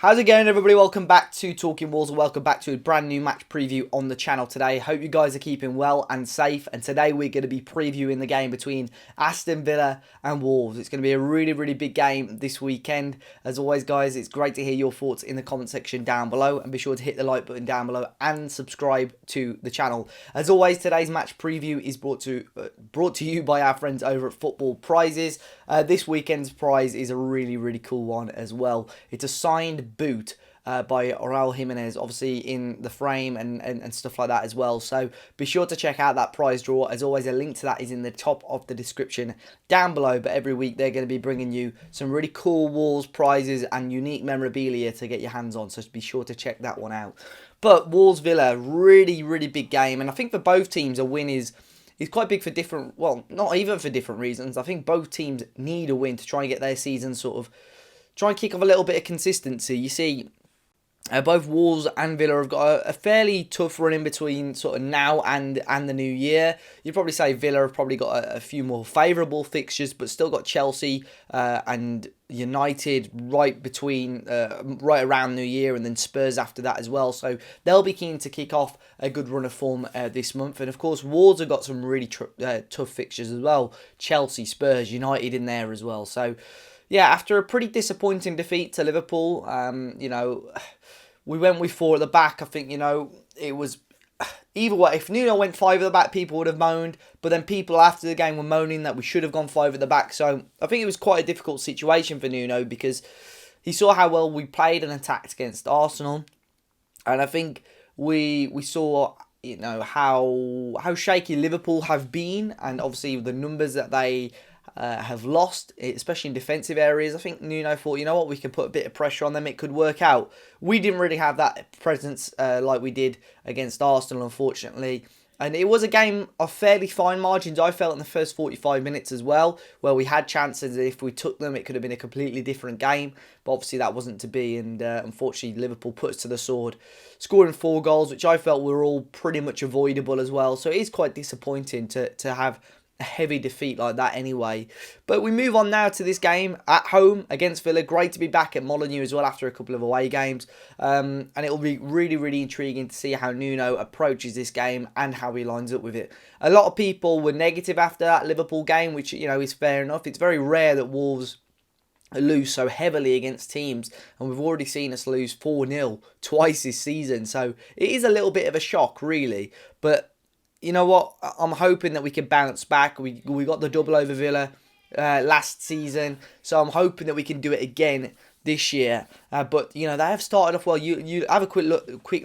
How's it going, everybody? Welcome back to Talking Wolves and welcome back to a brand new match preview on the channel today. Hope you guys are keeping well and safe, and today we're going to be previewing the game between Aston Villa and Wolves. It's going to be a really big game this weekend. As always, guys, it's great to hear your thoughts in the comment section down below, and be sure to hit the like button down below and subscribe to the channel. As always, today's match preview is brought to you by our friends over at Football Prizes. This weekend's prize is a really cool one as well. It's a signed boot by Raul Jimenez, obviously in the frame and stuff like that as well. So be sure to check out that prize draw. As always, a link to that is in the top of the description down below. But every week they're going to be bringing you some really cool Wolves prizes and unique memorabilia to get your hands on. So be sure to check that one out. But Wolves Villa, really big game, and I think for both teams a win is quite big for different, well, not even for different reasons. I think both teams need a win to try and get their season try and kick off a little bit of consistency. You see, both Wolves and Villa have got a fairly tough run in between sort of now and the new year. You'd probably say Villa have probably got a few more favourable fixtures, but still got Chelsea and United right around New Year, and then Spurs after that as well. So they'll be keen to kick off a good run of form this month. And of course, Wolves have got some really tough fixtures as well. Chelsea, Spurs, United in there as well. So yeah, after a pretty disappointing defeat to Liverpool, we went with 4 at the back. I think, it was either way. If Nuno went 5 at the back, people would have moaned. But then people after the game were moaning that we should have gone 5 at the back. So I think it was quite a difficult situation for Nuno because he saw how well we played and attacked against Arsenal. And I think we saw, how shaky Liverpool have been. And obviously the numbers that they have lost, especially in defensive areas. I think Nuno thought, you know what, we can put a bit of pressure on them, it could work out. We didn't really have that presence like we did against Arsenal, unfortunately. And it was a game of fairly fine margins, I felt, in the first 45 minutes as well, where we had chances. If we took them, it could have been a completely different game. But obviously that wasn't to be, and unfortunately Liverpool put us to the sword, scoring 4 goals, which I felt were all pretty much avoidable as well. So it is quite disappointing to have a heavy defeat like that anyway. But we move on now to this game at home against Villa. Great to be back at Molineux as well after a couple of away games. And it will be really intriguing to see how Nuno approaches this game and how he lines up with it. A lot of people were negative after that Liverpool game, which, is fair enough. It's very rare that Wolves lose so heavily against teams, and we've already seen us lose 4-0 twice this season. So it is a little bit of a shock, really. But you know what? I'm hoping that we can bounce back. We got the double over Villa last season, so I'm hoping that we can do it again this year. But they have started off well. You have a quick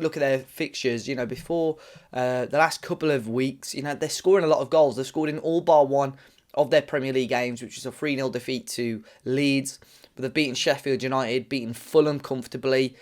look at their fixtures. Before the last couple of weeks, they're scoring a lot of goals. They've scored in all bar one of their Premier League games, which is a 3-0 defeat to Leeds. But they've beaten Sheffield United, beaten Fulham comfortably.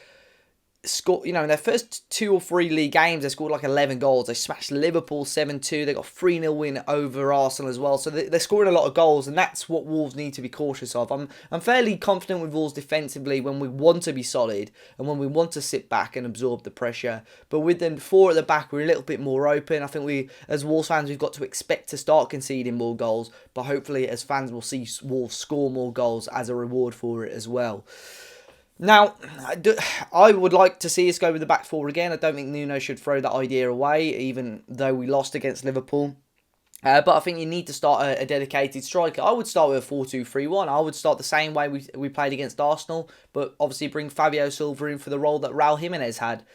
In their first 2 or 3 league games, they scored like 11 goals. They smashed Liverpool 7-2. They got a 3-0 win over Arsenal as well. So they're scoring a lot of goals, and that's what Wolves need to be cautious of. I'm fairly confident with Wolves defensively when we want to be solid and when we want to sit back and absorb the pressure. But with the 4 at the back, we're a little bit more open. I think we, as Wolves fans, we've got to expect to start conceding more goals. But hopefully, as fans, we'll see Wolves score more goals as a reward for it as well. Now, I would like to see us go with the back 4 again. I don't think Nuno should throw that idea away, even though we lost against Liverpool. But I think you need to start a dedicated striker. I would start with a 4-2-3-1. I would start the same way we played against Arsenal, but obviously bring Fabio Silva in for the role that Raul Jimenez had.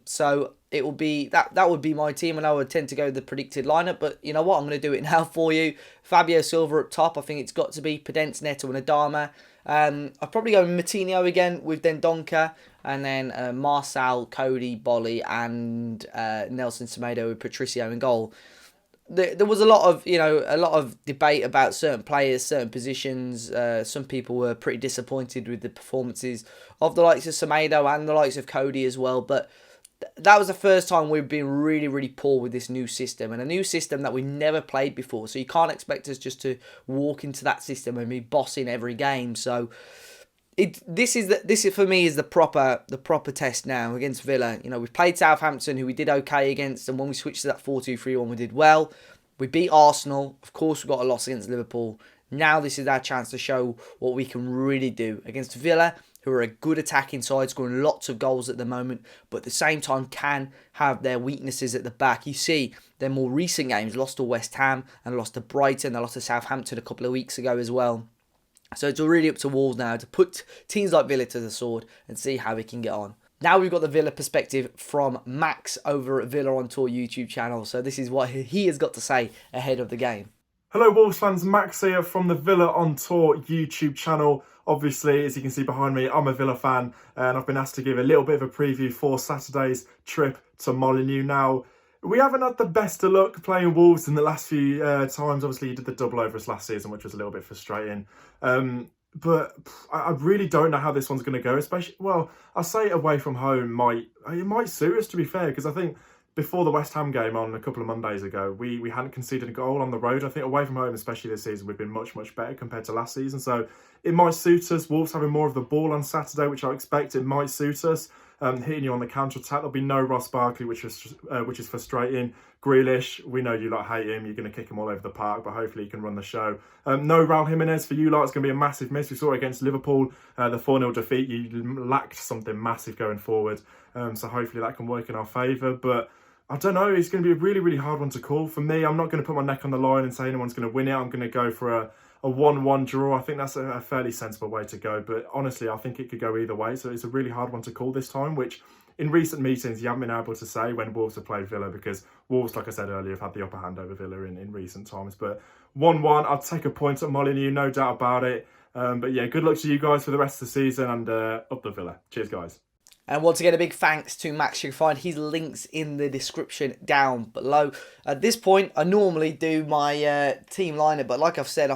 So it will be that would be my team, and I would tend to go the predicted lineup. But you know what? I'm going to do it now for you. Fabio Silva up top. I think it's got to be Podence, Neto, and Adama. I'd probably go Moutinho again with Dendoncker, and then Marcel, Cody, Bolly, and Nelson Semedo with Patricio in goal. There was a lot of debate about certain players, certain positions. Some people were pretty disappointed with the performances of the likes of Semedo and the likes of Cody as well. But that was the first time we've been really poor with this new system, and a new system that we never played before. So you can't expect us just to walk into that system and be bossing every game. So this for me is the proper test now against Villa. We've played Southampton, who we did okay against, and when we switched to that 4-2-3-1, we did well. We beat Arsenal. Of course, we got a loss against Liverpool. Now this is our chance to show what we can really do against Villa. who are a good attacking side, scoring lots of goals at the moment, but at the same time can have their weaknesses at the back. You see, their more recent games, lost to West Ham and lost to Brighton, they lost to Southampton a couple of weeks ago as well. So it's really up to Wolves now to put teams like Villa to the sword and see how we can get on. Now we've got the Villa perspective from Max over at Villa on Tour YouTube channel. So this is what he has got to say ahead of the game. Hello Wolves fans, Max here from the Villa on Tour YouTube channel. Obviously, as you can see behind me, I'm a Villa fan and I've been asked to give a little bit of a preview for Saturday's trip to Molineux. Now, we haven't had the best of luck playing Wolves in the last few times. Obviously, you did the double over us last season, which was a little bit frustrating. But I really don't know how this one's going to go. Especially, well, I'll say away from home might suit us, to be fair, because I think before the West Ham game on a couple of Mondays ago, we hadn't conceded a goal on the road. I think away from home, especially this season, we've been much, much better compared to last season. So it might suit us. Wolves having more of the ball on Saturday, which I expect it might suit us. Hitting you on the counter-attack. There'll be no Ross Barkley, which is frustrating. Grealish, we know you lot hate him. You're going to kick him all over the park, but hopefully he can run the show. No Raul Jimenez for you lot. It's going to be a massive miss. We saw it against Liverpool, the 4-0 defeat. You lacked something massive going forward. So hopefully that can work in our favour. But I don't know. It's going to be a really, really hard one to call. For me, I'm not going to put my neck on the line and say anyone's going to win it. I'm going to go for a 1-1 draw. I think that's a fairly sensible way to go. But honestly, I think it could go either way. So it's a really hard one to call this time, which in recent meetings you haven't been able to say when Wolves have played Villa, because Wolves, like I said earlier, have had the upper hand over Villa in recent times. But 1-1, I'd take a point at Molineux, no doubt about it. But yeah, good luck to you guys for the rest of the season and up the Villa. Cheers, guys. And once again, a big thanks to Max. You can find his links in the description down below. At this point, I normally do my team lineup, but like I've said, I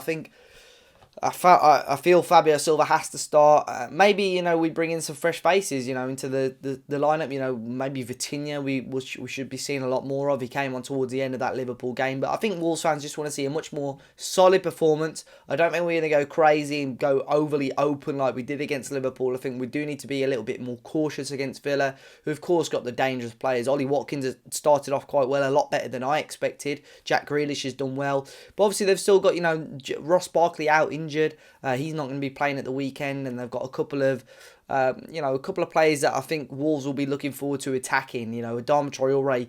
feel Fabio Silva has to start. Maybe, we bring in some fresh faces, into the lineup. Maybe Vitinha we should be seeing a lot more of. He came on towards the end of that Liverpool game. But I think Wolves fans just want to see a much more solid performance. I don't think we're going to go crazy and go overly open like we did against Liverpool. I think we do need to be a little bit more cautious against Villa, who of course got the dangerous players. Ollie Watkins has started off quite well, a lot better than I expected. Jack Grealish has done well. But obviously they've still got, Ross Barkley out injured. He's not going to be playing at the weekend, and they've got a couple of players that I think Wolves will be looking forward to attacking. Adama Traore,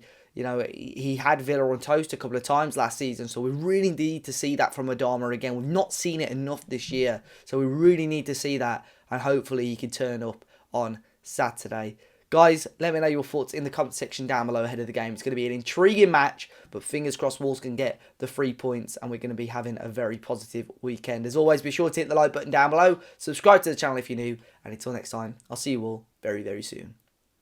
he had Villa on toast a couple of times last season, so we really need to see that from Adama again. We've not seen it enough this year, so we really need to see that, and hopefully he can turn up on Saturday. Guys, let me know your thoughts in the comment section down below ahead of the game. It's going to be an intriguing match, but fingers crossed Wolves can get the 3 points and we're going to be having a very positive weekend. As always, be sure to hit the like button down below, subscribe to the channel if you're new, and until next time, I'll see you all very, very soon.